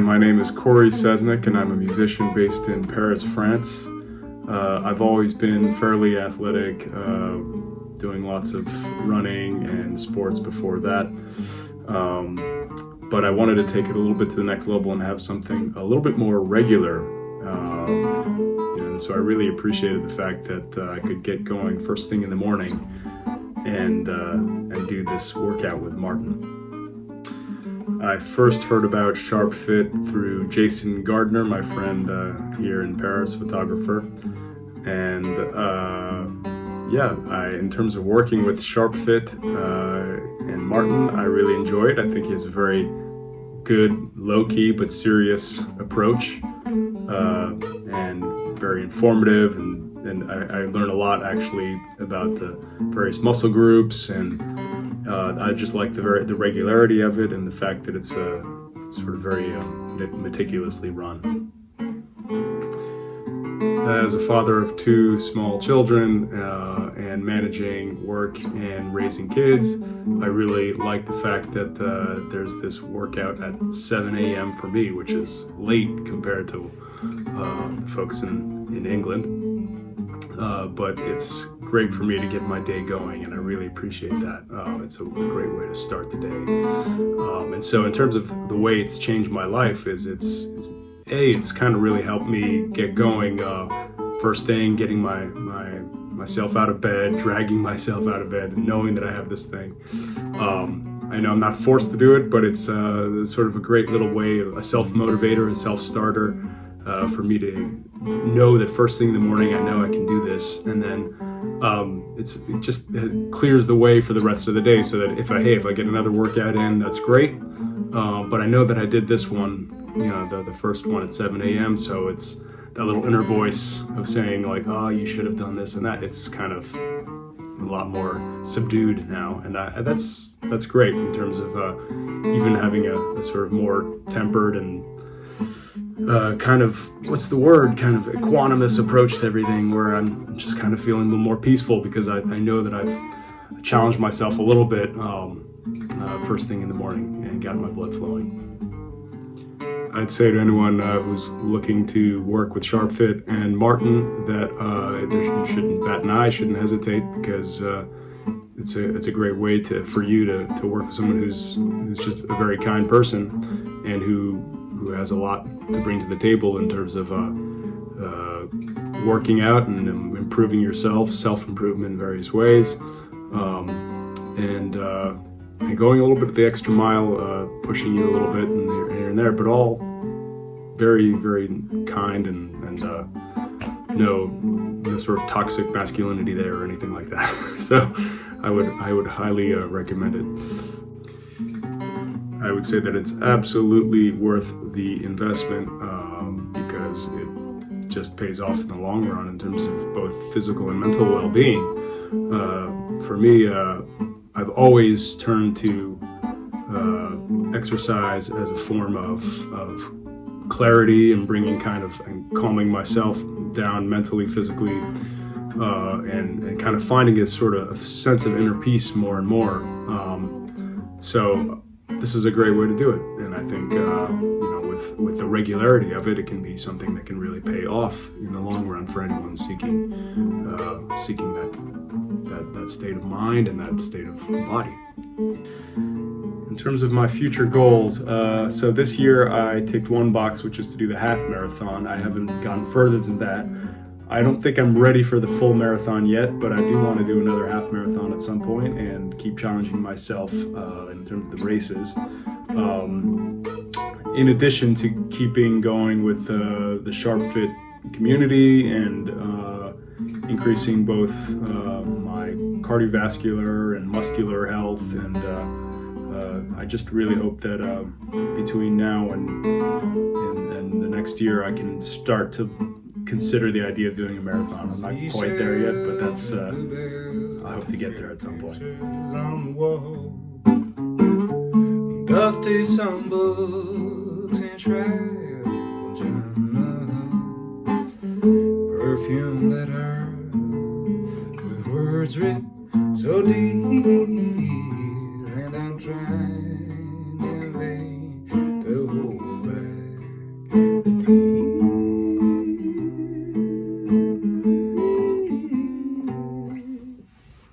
my name is Cory Seznec and I'm a musician based in Paris, France. I've always been fairly athletic, doing lots of running and sports before that. But I wanted to take it a little bit to the next level and have something a little bit more regular. And so I really appreciated the fact that I could get going first thing in the morning and do this workout with Martin. I first heard about SharpFit through Jason Gardner, my friend here in Paris, photographer. And in terms of working with SharpFit and Martin, I really enjoy it. I think he has a very good, low-key but serious approach, and very informative. And I learned a lot actually about the various muscle groups, and I just like the regularity of it and the fact that it's sort of very meticulously run. As a father of two small children and managing work and raising kids, I really like the fact that there's this workout at 7 a.m. for me, which is late compared to folks in England. But it's great for me to get my day going, and I really appreciate that. It's a great way to start the day. And so in terms of the way it's changed my life is it's kind of really helped me get going first thing, getting myself out of bed, dragging myself out of bed, and knowing that I have this thing. I know I'm not forced to do it, but it's sort of a great little way, a self-motivator, a self-starter for me to know that first thing in the morning I know I can do this, and then it clears the way for the rest of the day, so that if I get another workout in, that's great. But I know that I did this one, the first one at 7 a.m. So it's that little inner voice of saying like, oh, you should have done this and that. It's kind of a lot more subdued now, and that's great in terms of even having a sort of more tempered and kind of equanimous approach to everything, where I'm just kind of feeling a little more peaceful because I know that I've challenged myself a little bit first thing in the morning and got my blood flowing. I'd say to anyone who's looking to work with SharpFit and Martin that you shouldn't bat an eye, shouldn't hesitate, because it's a great way for you to work with someone who's just a very kind person and who has a lot to bring to the table in terms of working out and improving yourself, self-improvement in various ways, and going a little bit the extra mile, pushing you a little bit here and there, but all very, very kind and no sort of toxic masculinity there or anything like that. So I would highly recommend it. I would say that it's absolutely worth the investment because it just pays off in the long run in terms of both physical and mental well-being. For me, I've always turned to exercise as a form of clarity and bringing and calming myself down mentally, physically, and kind of finding a sort of sense of inner peace more and more. So this is a great way to do it, and I think with the regularity of it, it can be something that can really pay off in the long run for anyone seeking that state of mind and that state of body. In terms of my future goals, so this year I ticked one box, which is to do the half marathon. I haven't gone further than that. I don't think I'm ready for the full marathon yet, but I do want to do another half marathon at some point and keep challenging myself in terms of the races. In addition to keeping going with the SharpFit community and increasing both my cardiovascular and muscular health, and I just really hope that between now and the next year I can start to consider the idea of doing a marathon. I'm not quite there yet, but that's I hope to get there at some point. Dusty songbooks and travel journals, perfume letters with words written so deep, and I'm trying